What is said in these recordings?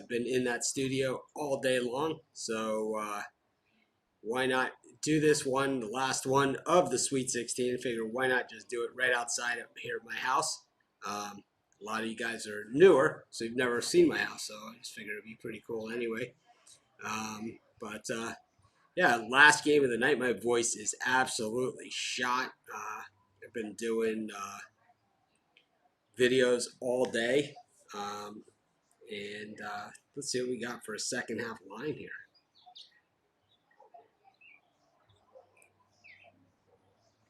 I've been in that studio all day long, so why not do this one, the last one of the Sweet 16? And figure why not just do it right outside of here at my house. A lot of you guys are newer, so you've never seen my house, so I just figured it'd be pretty cool anyway. But yeah, last game of the night, my voice is absolutely shot. I've been doing videos all day. Um, and let's see what we got for a second half line here.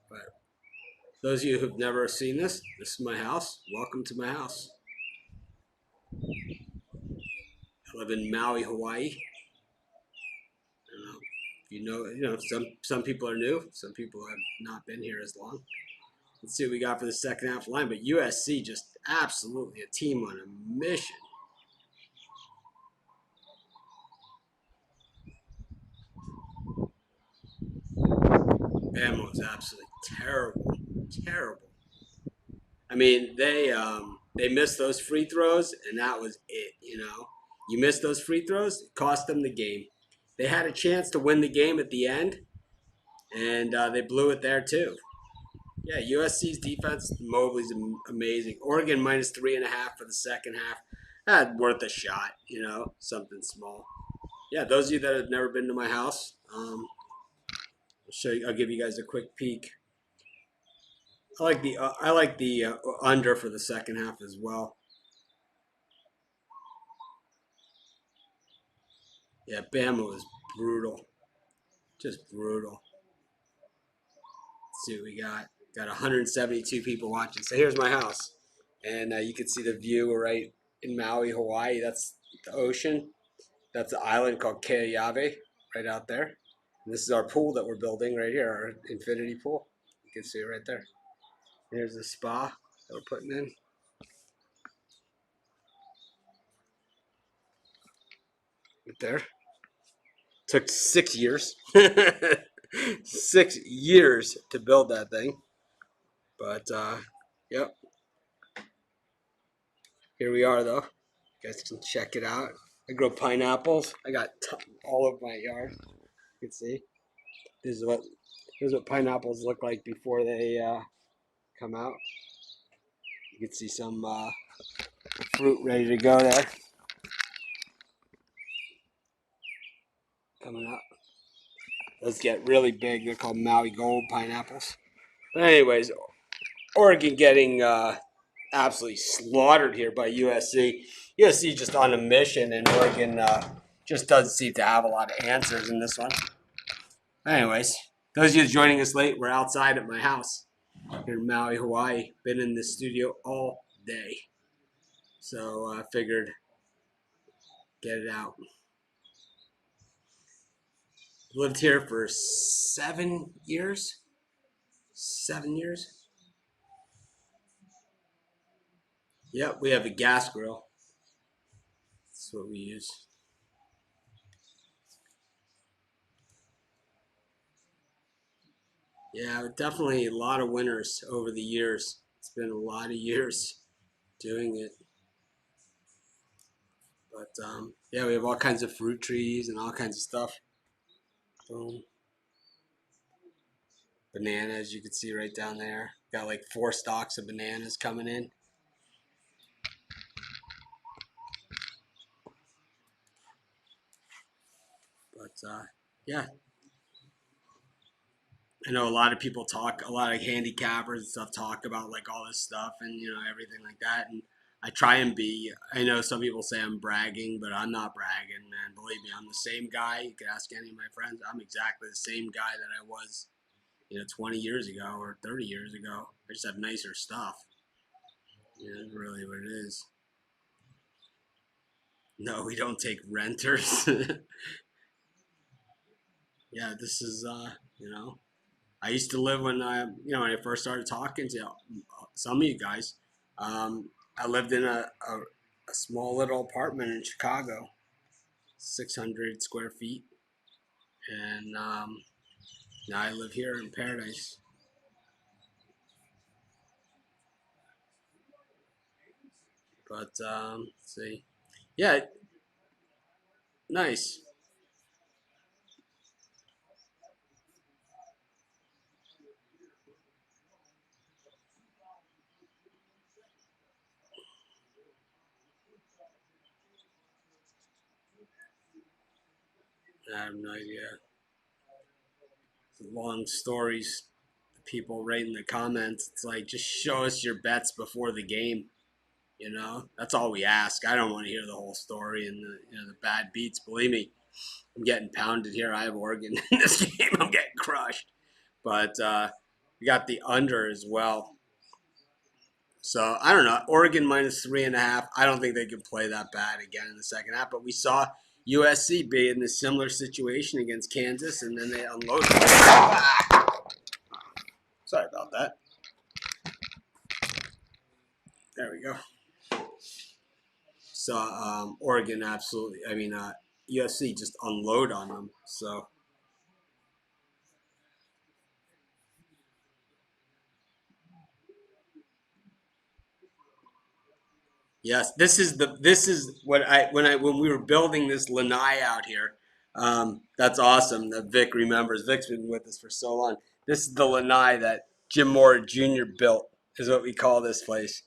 But those of you who've never seen this is my house. Welcome to my house. I live in Maui, Hawaii. I don't know if some people are new. Some people have not been here as long. Let's see what we got for the second half line. But USC just absolutely a team on a mission. Bama was absolutely terrible, terrible. I mean, they missed those free throws, and that was it. You missed those free throws, it cost them the game. They had a chance to win the game at the end, and they blew it there too. Yeah, USC's defense, Mobley's amazing. Oregon minus 3.5 for the second half. That's worth a shot. Something small. Yeah, those of you that have never been to my house, I'll show you. I'll give you guys a quick peek. I like the under for the second half as well. Yeah, Bama was brutal, just brutal. Let's see what we got. Got 172 people watching. So here's my house, and you can see the view right in Maui, Hawaii. That's the ocean. That's an island called Keayave, right out there. And this is our pool that we're building right here, our infinity pool. You can see it right there. Here's the spa that we're putting in. Right there. Took 6 years. 6 years to build that thing. But, yep. Here we are, though. You guys can check it out. I grow pineapples. I got all over my yard. You can see. This is what pineapples look like before they come out. You can see some fruit ready to go there. Coming up. Those get really big. They're called Maui Gold pineapples. But anyways, Oregon getting absolutely slaughtered here by USC. USC just on a mission, and Oregon just doesn't seem to have a lot of answers in this one. Anyways, those of you joining us late, we're outside at my house here in Maui, Hawaii. Been in the studio all day. So I figured get it out. Lived here for 7 years. 7 years. Yep, we have a gas grill. That's what we use. Yeah, definitely a lot of winters over the years. It's been a lot of years doing it. But yeah, we have all kinds of fruit trees and all kinds of stuff. Boom. Bananas, you can see right down there. Got like 4 stalks of bananas coming in. But yeah, I know a lot of people talk, a lot of handicappers and stuff talk about like all this stuff and everything like that. And I try and be. I know some people say I'm bragging, but I'm not bragging, man. Believe me, I'm the same guy. You can ask any of my friends. I'm exactly the same guy that I was, 20 years ago or 30 years ago. I just have nicer stuff. That's really what it is. No, we don't take renters. Yeah, this is I used to live when I first started talking to some of you guys. I lived in a small little apartment in Chicago, 600 square feet, and now I live here in Paradise. But let's see, yeah, Nice. I have no idea. Long stories. People write in the comments. It's like, just show us your bets before the game. You know, that's all we ask. I don't want to hear the whole story and the bad beats. Believe me, I'm getting pounded here. I have Oregon in this game. I'm getting crushed. But we got the under as well. So I don't know. Oregon minus 3.5. I don't think they can play that bad again in the second half. But we saw USC be in a similar situation against Kansas, and then they unloaded. Sorry about that. There we go. So Oregon absolutely. I mean, USC just unload on them. So yes, this is what when we were building this lanai out here. That's awesome that Vic remembers. Vic's been with us for so long. This is the lanai that Jim Moore Jr. built. Is what we call this place.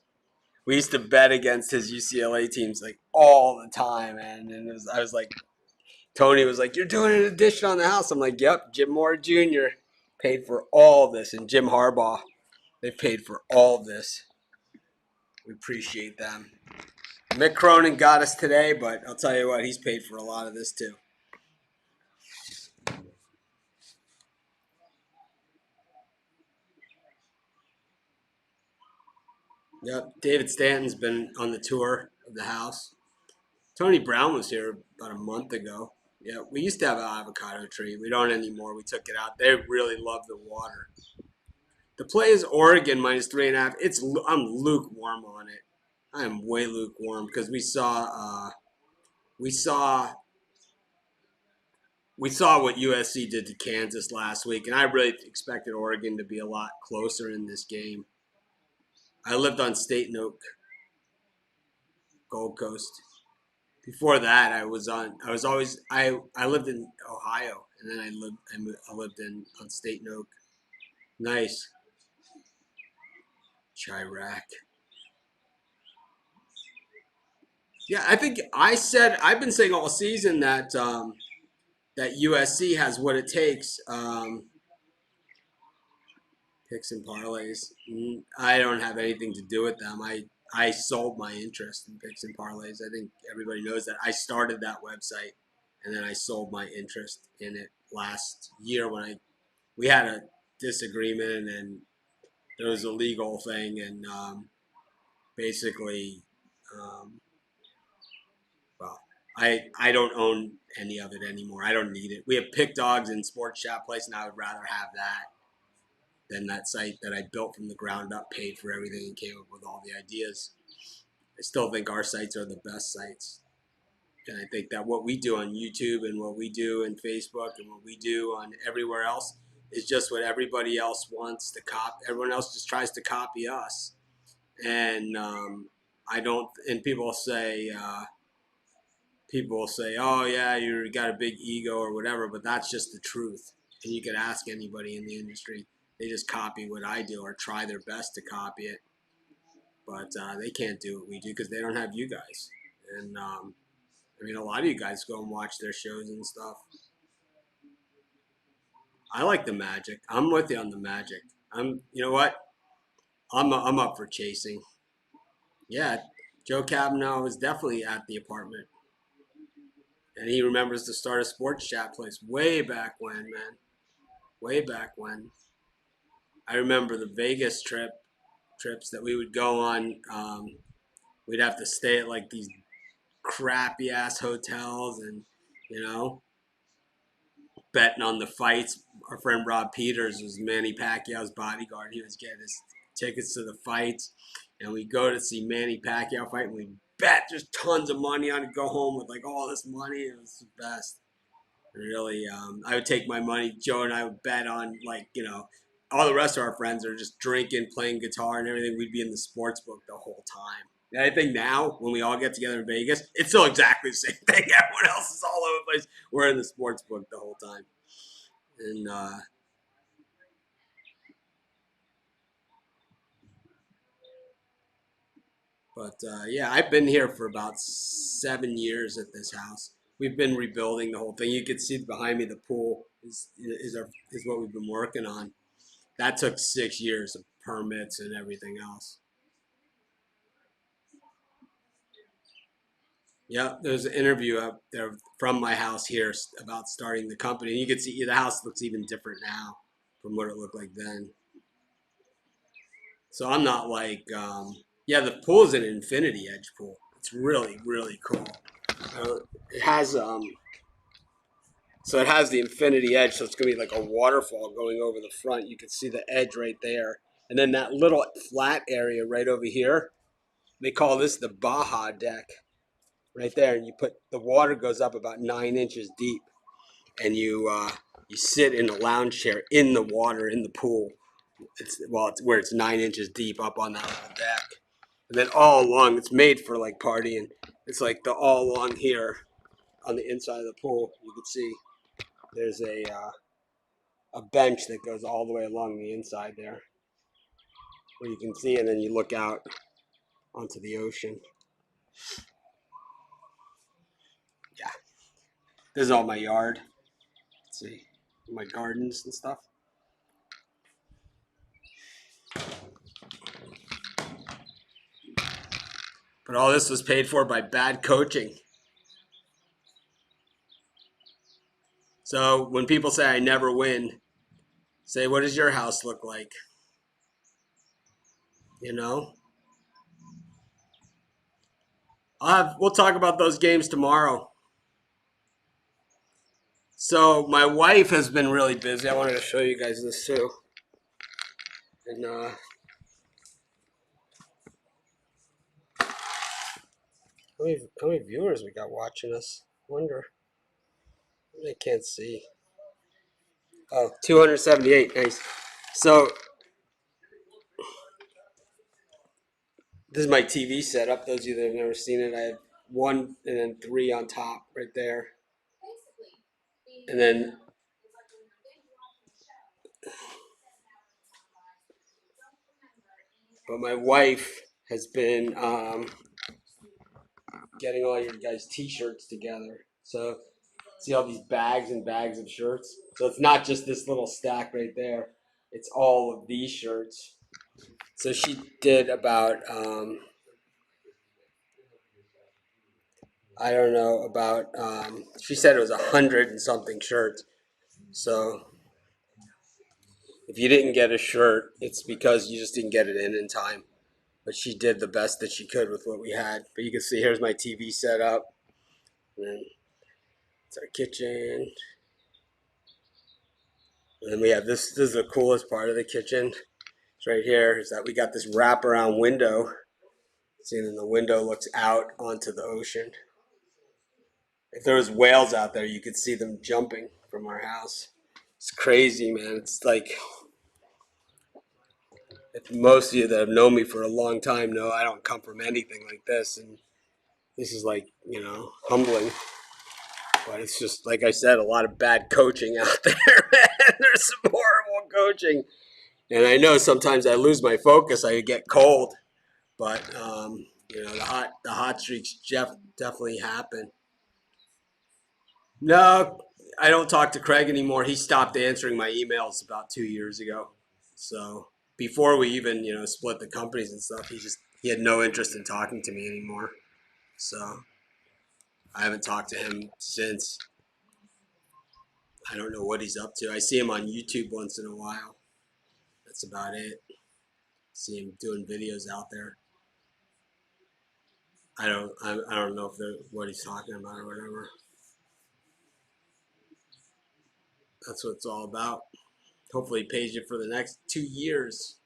We used to bet against his UCLA teams like all the time, man. And I was like, Tony was like, "You're doing an addition on the house." I'm like, "Yep." Jim Moore Jr. paid for all this, and Jim Harbaugh, they paid for all this. We appreciate them. Mick Cronin got us today, but I'll tell you what, he's paid for a lot of this too. Yep, David Stanton's been on the tour of the house. Tony Brown was here about a month ago. Yeah, we used to have an avocado tree. We don't anymore. We took it out. They really love the water. The play is Oregon minus 3.5. I'm lukewarm on it. I am way lukewarm because we saw we saw what USC did to Kansas last week, and I really expected Oregon to be a lot closer in this game. I lived on State and Oak, Gold Coast. Before that, I was on. I was always. I lived in Ohio, and then I lived in on State and Oak. Nice, Chirac. Yeah, I think I've been saying all season that that USC has what it takes. Picks and parlays. I don't have anything to do with them. I sold my interest in picks and parlays. I think everybody knows that. I started that website, and then I sold my interest in it last year when I we had a disagreement, and there was a legal thing, and basically, um, well, I don't own any of it anymore. I don't need it. We have Pick Dogs and Sports Chat Place, and I would rather have that than that site that I built from the ground up, paid for everything, and came up with all the ideas. I still think our sites are the best sites. And I think that what we do on YouTube and what we do in Facebook and what we do on everywhere else is just what everybody else wants to copy. Everyone else just tries to copy us. And I don't, and people will say, oh, yeah, you got a big ego or whatever, but that's just the truth. And you could ask anybody in the industry. They just copy what I do or try their best to copy it. But they can't do what we do because they don't have you guys. And I mean, a lot of you guys go and watch their shows and stuff. I like the magic. I'm with you on the magic. You know what? I'm up for chasing. Yeah, Joe Cavanaugh was definitely at the apartment, and he remembers the start of Sports Chat Place way back when, man. Way back when. I remember the Vegas trips that we would go on. We'd have to stay at like these crappy ass hotels, and you know, betting on the fights. Our friend Rob Peters was Manny Pacquiao's bodyguard. He was getting his tickets to the fights, and we go to see Manny Pacquiao fight, and we bet just tons of money on it. Go home with like all this money. It was the best. Really, I would take my money. Joe and I would bet on all the rest of our friends are just drinking, playing guitar, and everything. We'd be in the sports book the whole time. And I think now when we all get together in Vegas, it's still exactly the same thing. Everyone else is all over the place. We're in the sports book the whole time, and yeah, I've been here for about 7 years at this house. We've been rebuilding the whole thing. You can see behind me the pool is what we've been working on. That took 6 years of permits and everything else. Yeah, there's an interview up there from my house here about starting the company. You can see the house looks even different now from what it looked like then. So I'm not like, yeah, the pool is an infinity edge pool. It's really, really cool. It has, so it has the infinity edge, so it's gonna be like a waterfall going over the front. You can see the edge right there, and then that little flat area right over here. They call this the Baja deck, right there. And you put the water goes up about 9 inches deep, and you sit in a lounge chair in the water in the pool. It's where it's 9 inches deep up on that little deck. And then all along, it's made for like partying. It's like the all along here on the inside of the pool. You can see there's a bench that goes all the way along the inside there, where you can see, and then you look out onto the ocean. Yeah, this is all my yard. Let's see, my gardens and stuff. But all this was paid for by bad coaching. So when people say I never win, say, what does your house look like? You know, we'll talk about those games tomorrow. So my wife has been really busy. I wanted to show you guys this too. And how many viewers we got watching us? I wonder. I can't see. Oh, 278. Nice. So this is my TV setup. Those of you that have never seen it, I have one and then three on top right there. And then, but my wife has been getting all your guys' T-shirts together. So see all these bags and bags of shirts. So it's not just this little stack right there. It's all of these shirts. So she did about I don't know about she said it was 100 and something shirts. So if you didn't get a shirt, it's because you just didn't get it in time. But she did the best that she could with what we had. But you can see here's my TV set up. And then it's our kitchen. And then we have this. This is the coolest part of the kitchen. It's right here. Is that we got this wraparound window. See, and then the window looks out onto the ocean. If there was whales out there, you could see them jumping from our house. It's crazy, man. It's like if most of you that have known me for a long time know I don't come from anything like this, and this is like humbling. But it's just like I said, a lot of bad coaching out there, man. There's some horrible coaching, and I know sometimes I lose my focus. I get cold, but the hot streaks definitely happen. No, I don't talk to Craig anymore. He stopped answering my emails about 2 years ago. So before we even split the companies and stuff, he had no interest in talking to me anymore. So I haven't talked to him since. I don't know what he's up to. I see him on YouTube once in a while. That's about it. See him doing videos out there. I don't know if they're what he's talking about or whatever. That's what it's all about. Hopefully, he pays you for the next 2 years.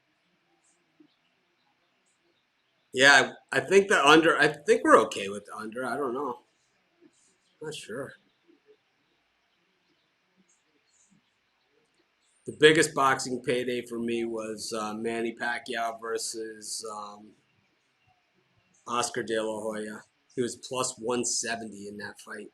Yeah, I think the under. I think we're okay with the under. I don't know. Not sure. The biggest boxing payday for me was Manny Pacquiao versus Oscar De La Hoya. He was plus 170 in that fight.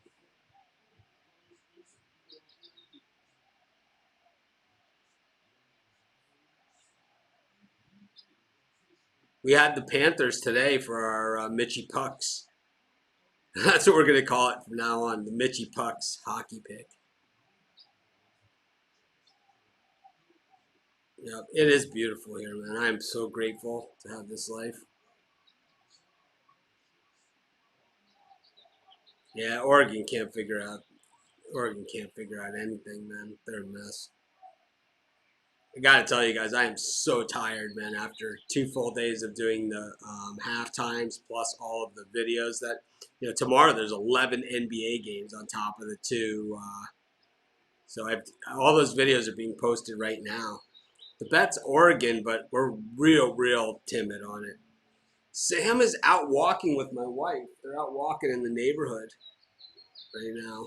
We had the Panthers today for our Mitchy Pucks. That's what we're going to call it from now on, the Mitchy Pucks hockey pick. Yep, it is beautiful here, man. I am so grateful to have this life. Yeah, Oregon can't figure out anything, man. They're a mess. I gotta tell you guys, I am so tired, man. After 2 full days of doing the half times plus all of the videos that, tomorrow there's 11 NBA games on top of the two. So all those videos are being posted right now. The bet's Oregon, but we're real timid on it. Sam is out walking with my wife. They're out walking in the neighborhood right now.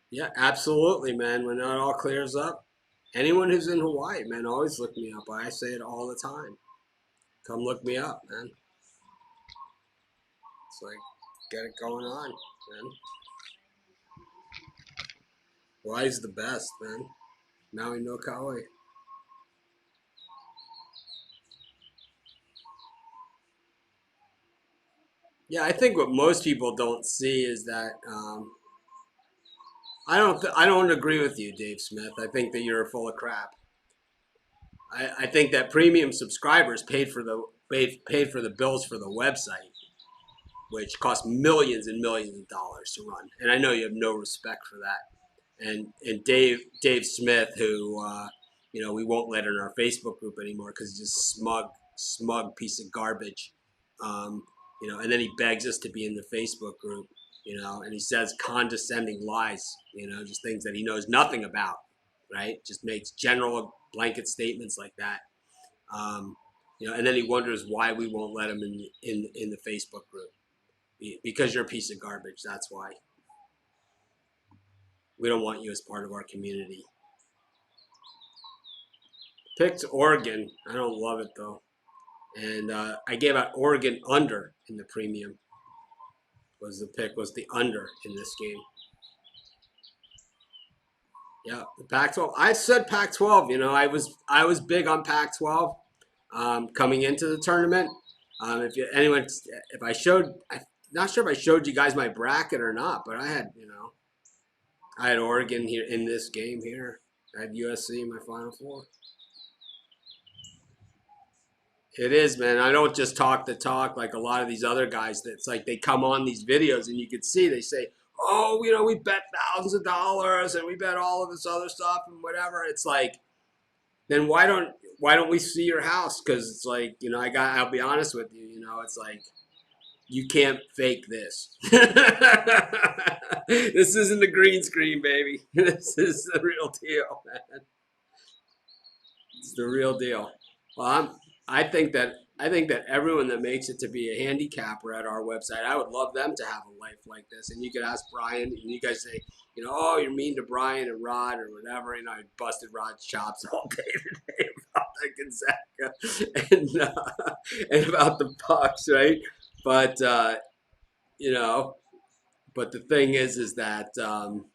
Yeah, absolutely, man. When it all clears up, anyone who's in Hawaii, man, always look me up. I say it all the time. Come look me up, man. It's like, get it going on, man. Hawaii's the best, man. Maui no Kauai. Yeah, I think what most people don't see is that I don't agree with you, Dave Smith. I think that you're full of crap. I think that premium subscribers paid for the bills for the website, which cost millions and millions of dollars to run. And I know you have no respect for that. And Dave Smith, who we won't let in our Facebook group anymore because he's just smug piece of garbage. And then he begs us to be in the Facebook group, and he says condescending lies, just things that he knows nothing about, right? Just makes general blanket statements like that. And then he wonders why we won't let him in the Facebook group because you're a piece of garbage. That's why we don't want you as part of our community. Picked Oregon. I don't love it though, and I gave out Oregon under in the premium. Was the under in this game? Yeah, the Pac-12. I said Pac-12. I was big on Pac-12 coming into the tournament. If I showed, I'm not sure if I showed you guys my bracket or not, but I had Oregon here in this game here. I had USC in my Final Four. It is, man. I don't just talk the talk like a lot of these other guys. That's like they come on these videos and you can see they say, "Oh, we bet thousands of dollars and we bet all of this other stuff and whatever." It's like, then why don't we see your house? Because it's like, I'll be honest with you. It's like you can't fake this. This isn't the green screen, baby. This is the real deal, man. It's the real deal. Well, I think that everyone that makes it to be a handicapper at our website, I would love them to have a life like this. And you could ask Brian, and you guys say, oh, you're mean to Brian and Rod or whatever. I busted Rod's chops all day today about the Gonzaga and about the Bucks, right? But you know, but the thing is that um,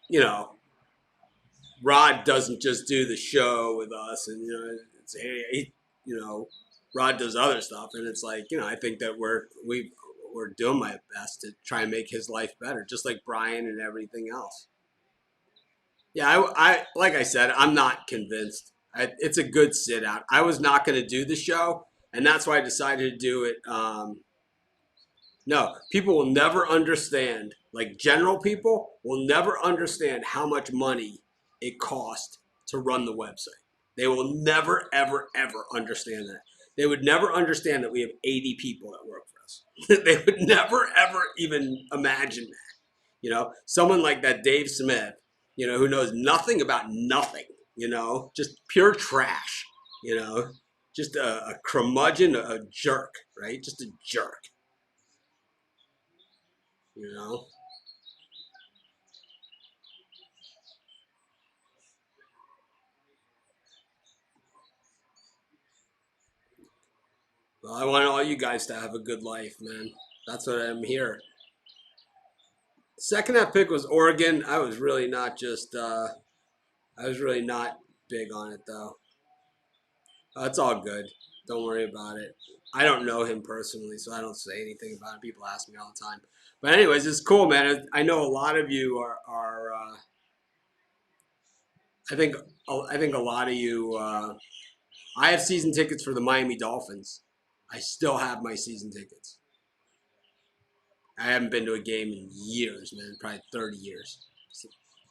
you know Rod doesn't just do the show with us, and it's Rod does other stuff, and it's like I think that we're doing my best to try and make his life better, just like Brian and everything else. Yeah, I like I said, I'm not convinced. It's a good sit out. I was not going to do the show, and that's why I decided to do it. No, people will never understand. Like general people will never understand how much money it cost to run the website. They will never, ever, ever understand that. They would never understand that we have 80 people that work for us. They would never, ever even imagine that. Someone like that Dave Smith, who knows nothing about nothing, just pure trash, you know, just a curmudgeon, a jerk, right? Just a jerk. You know, Well, I want all you guys to have a good life, man. That's what I'm here. Second half pick was Oregon. I was really not just. I was really not big on it though. It's all good. Don't worry about it. I don't know him personally, so I don't say anything about it. People ask me all the time. But anyways, it's cool, man. I know a lot of you are I think a lot of you. I have season tickets for the Miami Dolphins. I still have my season tickets. I haven't been to a game in years, man. Probably 30 years.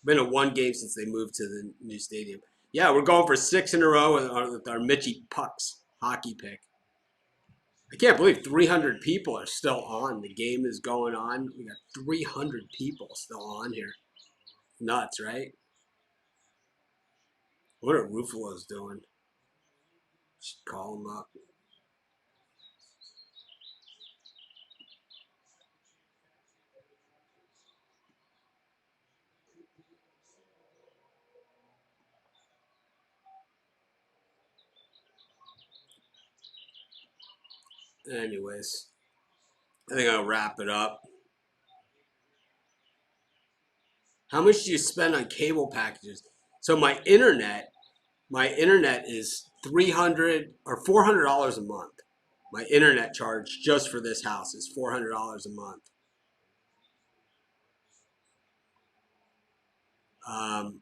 Been to one game since they moved to the new stadium. Yeah, we're going for 6 in a row with our Mitchie Pucks hockey pick. I can't believe 300 people are still on. The game is going on. We got 300 people still on here. Nuts, right? What are Ruffalo's doing? Should call him up. Anyways, I think I'll wrap it up. How much do you spend on cable packages? So my internet is $300 or $400 a month. My internet charge just for this house is $400 a month. Um,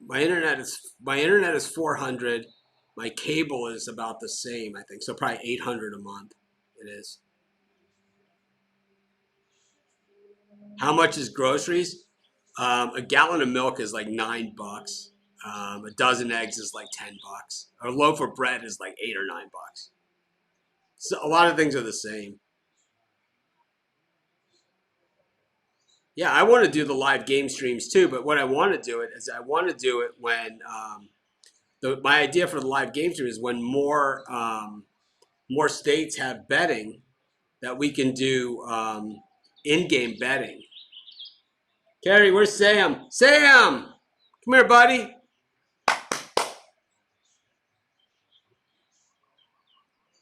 my internet is 400. My cable is about the same, I think. So probably 800 a month. It is. How much is groceries? A gallon of milk is like $9. A dozen eggs is like $10. A loaf of bread is like $8 or $9. So a lot of things are the same. Yeah, I want to do the live game streams too, but what I want to do it is I want to do it when my idea for the live game stream is when more states have betting that we can do in-game betting. Carrie, where's Sam? Sam, come here, buddy.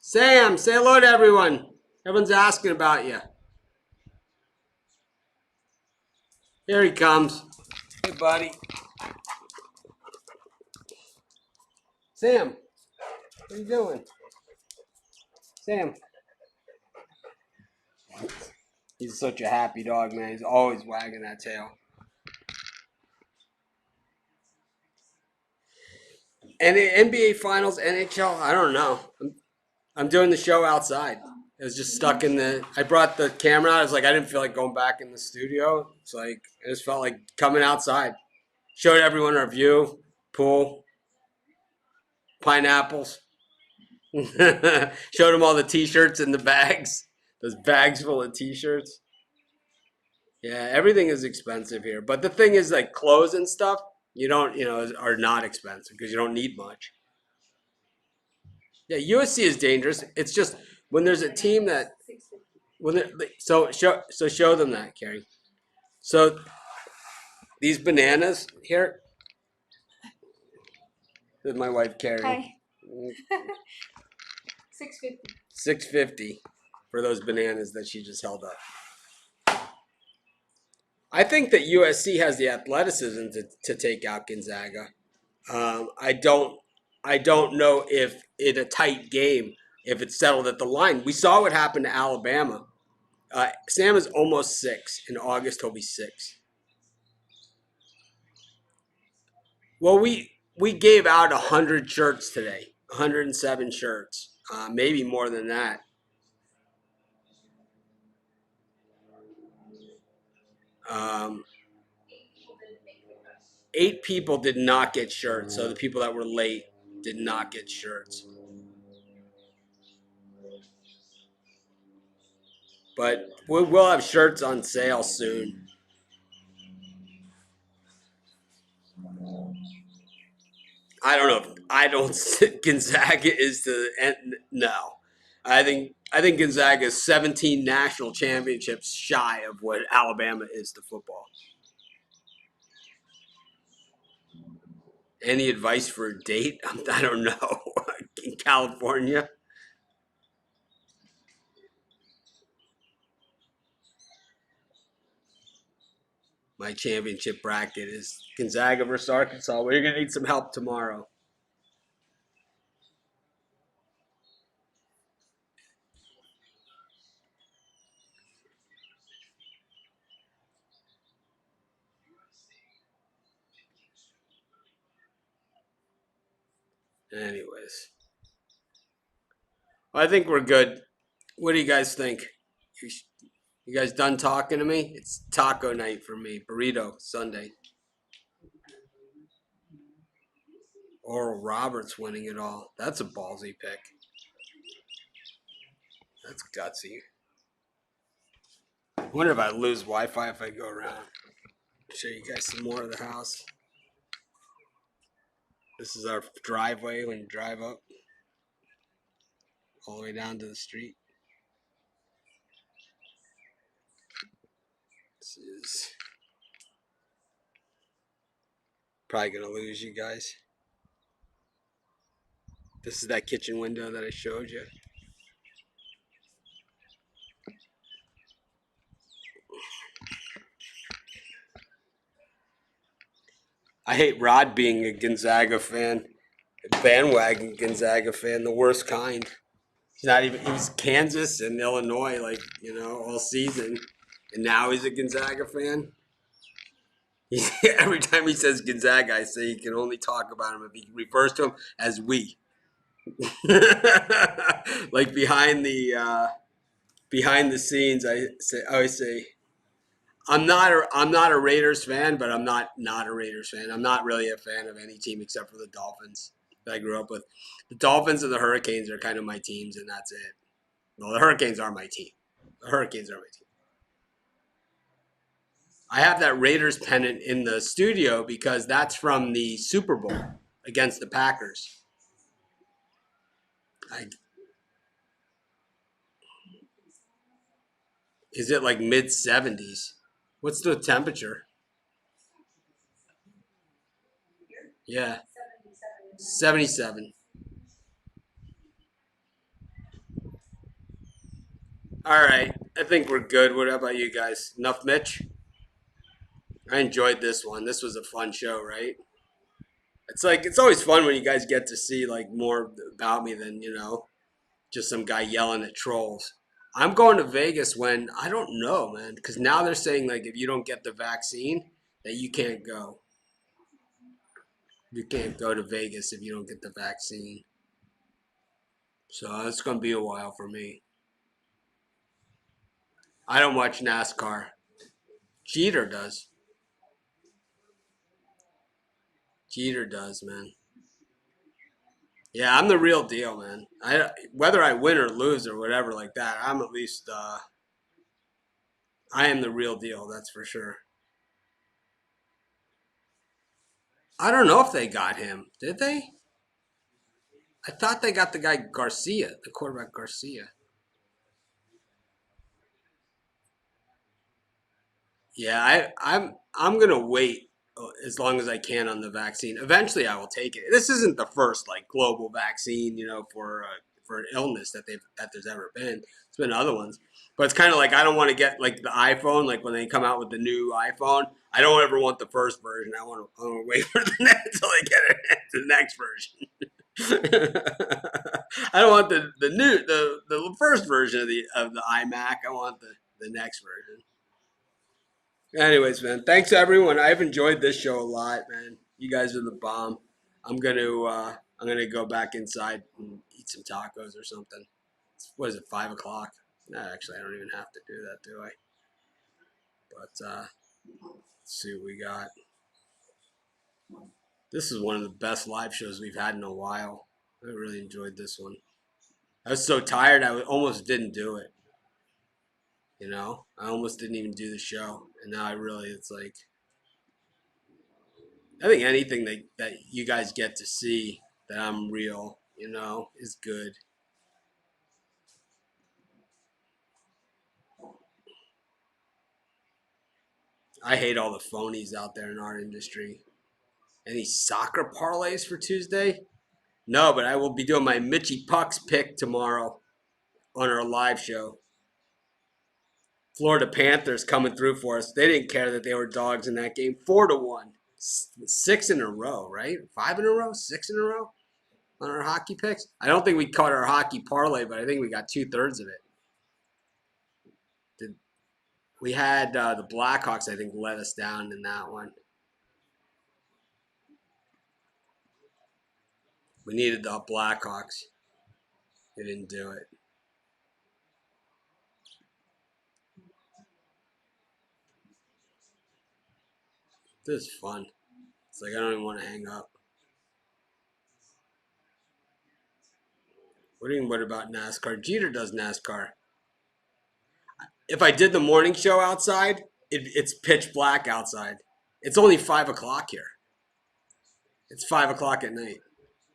Sam, say hello to everyone. Everyone's asking about you. Here he comes. Hey, buddy. Sam, what are you doing? Sam. He's such a happy dog, man. He's always wagging that tail. And the NBA Finals, NHL, I don't know. I'm doing the show outside. I was just stuck in the. I brought the camera out. I was like, I didn't feel like going back in the studio. It's like I just felt like coming outside. Showed everyone our view, pool, pineapples. Showed them all the T-shirts in the bags. Those bags full of T-shirts. Yeah, everything is expensive here. But the thing is, like clothes and stuff, are not expensive because you don't need much. Yeah, USC is dangerous. It's just when there's a team that show them that, Carrie. So these bananas here. This is my wife, Carrie. Hi. 650. 650 for those bananas that she just held up. I think that USC has the athleticism to take out Gonzaga. I don't know if in a tight game if it's settled at the line. We saw what happened to Alabama. Sam is almost 6. In August, he'll be 6. Well, we gave out 100 shirts today, 107 shirts, maybe more than that. Um, 8 people did not get shirts, so the people that were late did not get shirts. But we'll have shirts on sale soon. I don't know. I don't think Gonzaga is the end. No, I think Gonzaga is 17 national championships shy of what Alabama is to football. Any advice for a date? I don't know. In California. My championship bracket is Gonzaga versus Arkansas. We're gonna need some help tomorrow. Anyways, I think we're good. What do you guys think? You guys done talking to me? It's taco night for me. Burrito Sunday. Oral Roberts winning it all. That's a ballsy pick. That's gutsy. I wonder if I lose Wi-Fi if I go around. Show you guys some more of the house. This is our driveway when you drive up all the way down to the street. This is probably gonna lose you guys. This is that kitchen window that I showed you. I hate Rod being a Gonzaga fan, a bandwagon Gonzaga fan, the worst kind. He's not even. He was Kansas and Illinois, like all season, and now he's a Gonzaga fan. Every time he says Gonzaga, I say he can only talk about him if he refers to him as we. Like behind the scenes, I always say I'm not a Raiders fan, but I'm not a Raiders fan. I'm not really a fan of any team except for the Dolphins that I grew up with. The Dolphins and the Hurricanes are kind of my teams, and that's it. Well, the Hurricanes are my team. The Hurricanes are my team. I have that Raiders pennant in the studio because that's from the Super Bowl against the Packers. Is it like mid-70s? What's the temperature? Yeah. 77. All right. I think we're good. What about you guys? Enough, Mitch? I enjoyed this one. This was a fun show, right? It's always fun when you guys get to see like more about me than, just some guy yelling at trolls. I'm going to Vegas when I don't know, man, because now they're saying like if you don't get the vaccine, that you can't go. You can't go to Vegas if you don't get the vaccine. So it's going to be a while for me. I don't watch NASCAR. Jeter does. Jeter does, man. Yeah, I'm the real deal, man. Whether I win or lose or whatever like that, I'm at least I am the real deal. That's for sure. I don't know if they got him. Did they? I thought they got the guy Garcia, the quarterback Garcia. Yeah, I'm gonna wait as long as I can on the vaccine. Eventually, I will take it. This isn't the first like global vaccine, for an illness that there's ever been. It's been other ones, but it's kind of like I don't want to get like the iPhone. Like when they come out with the new iPhone, I don't ever want the first version. I want to wait for the next until they get it, the next version. I don't want the first version of the iMac. I want the next version. Anyways, man, thanks everyone. I've enjoyed this show a lot, man. You guys are the bomb. I'm gonna go back inside and eat some tacos or something. What is it, 5 o'clock? No, actually, I don't even have to do that, do I? But let's see what we got. This is one of the best live shows we've had in a while. I really enjoyed this one. I was so tired, I almost didn't do it. I almost didn't even do the show, and now it's like I think anything that you guys get to see that I'm real, is good. I hate all the phonies out there in our industry. Any soccer parlays for Tuesday? No, but I will be doing my Mitchy Pucks pick tomorrow on our live show. Florida Panthers coming through for us. They didn't care that they were dogs in that game. 4-1. 6 in a row, right? 5 in a row? 6 in a row on our hockey picks? I don't think we caught our hockey parlay, but I think we got 2/3 of it. We had the Blackhawks, I think, let us down in that one. We needed the Blackhawks. They didn't do it. This is fun. It's like I don't even want to hang up. What about NASCAR? Jeter does NASCAR. If I did the morning show outside, it's pitch black outside. It's only 5 o'clock here. It's 5 o'clock at night.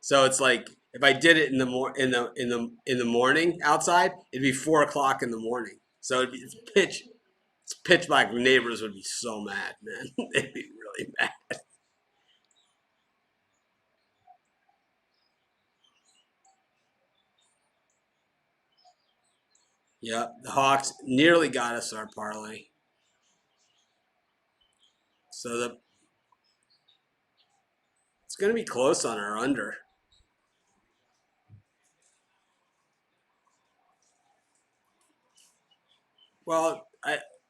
So it's like if I did it in the morning outside, it'd be 4 o'clock in the morning. So it's pitch black. Neighbors would be so mad, man. They'd be really mad. Yep, the Hawks nearly got us our parlay. So it's going to be close on our under. Well,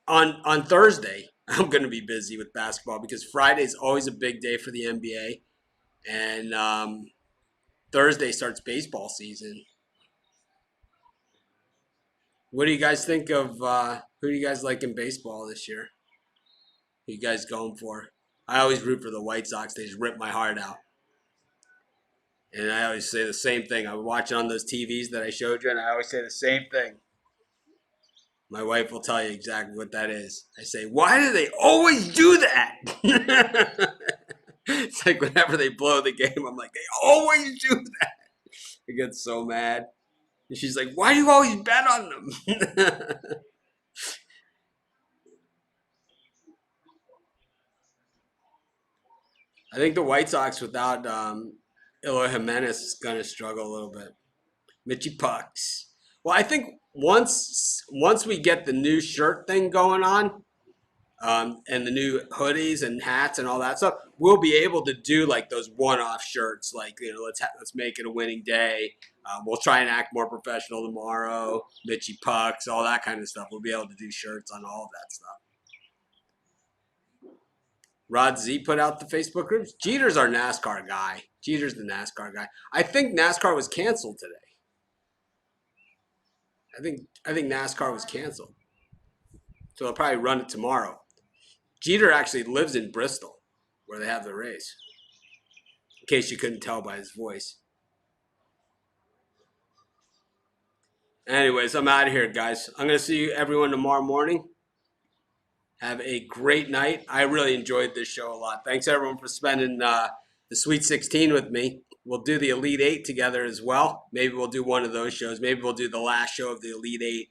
on Thursday I'm going to be busy with basketball because Friday's always a big day for the NBA, and Thursday starts baseball season. What do you guys think of? Who do you guys like in baseball this year? Who you guys going for? I always root for the White Sox. They just rip my heart out, and I always say the same thing. I was watching on those TVs that I showed you, and I always say the same thing. My wife will tell you exactly what that is. I say, why do they always do that? It's like whenever they blow the game, I'm like, they always do that. I get so mad. And she's like, why do you always bet on them? I think the White Sox without Eloy Jimenez is going to struggle a little bit. Mitchy Pucks. Well, I think once we get the new shirt thing going on, and the new hoodies and hats and all that stuff, we'll be able to do like those one-off shirts. Like let's make it a winning day. We'll try and act more professional tomorrow. Mitchy Pucks, all that kind of stuff. We'll be able to do shirts on all of that stuff. Rod Z put out the Facebook groups. Jeter's our NASCAR guy. Jeter's the NASCAR guy. I think NASCAR was canceled today. I think NASCAR was canceled. So they'll probably run it tomorrow. Jeter actually lives in Bristol, where they have the race. In case you couldn't tell by his voice. Anyways, I'm out of here, guys. I'm going to see you everyone tomorrow morning. Have a great night. I really enjoyed this show a lot. Thanks, everyone, for spending the Sweet 16 with me. We'll do the Elite 8 together as well. Maybe we'll do one of those shows. Maybe we'll do the last show of the Elite 8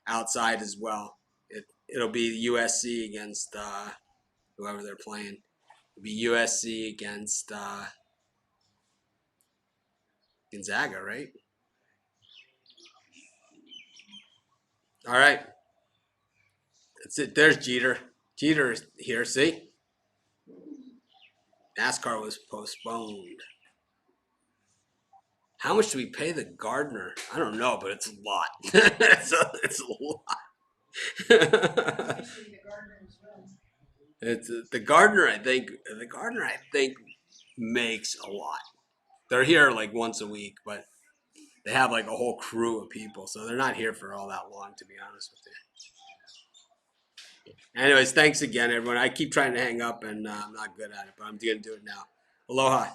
outside as well. It'll be USC against whoever they're playing. It'll be USC against Gonzaga, right? All right. That's it. There's Jeter. Jeter's here. See? NASCAR was postponed. How much do we pay the gardener? I don't know, but it's a lot. it's a lot. It's the gardener. I think makes a lot. They're here like once a week, but they have like a whole crew of people, so they're not here for all that long, to be honest with you. Anyways, thanks again, everyone. I keep trying to hang up, and I'm not good at it, but I'm going to do it now. Aloha.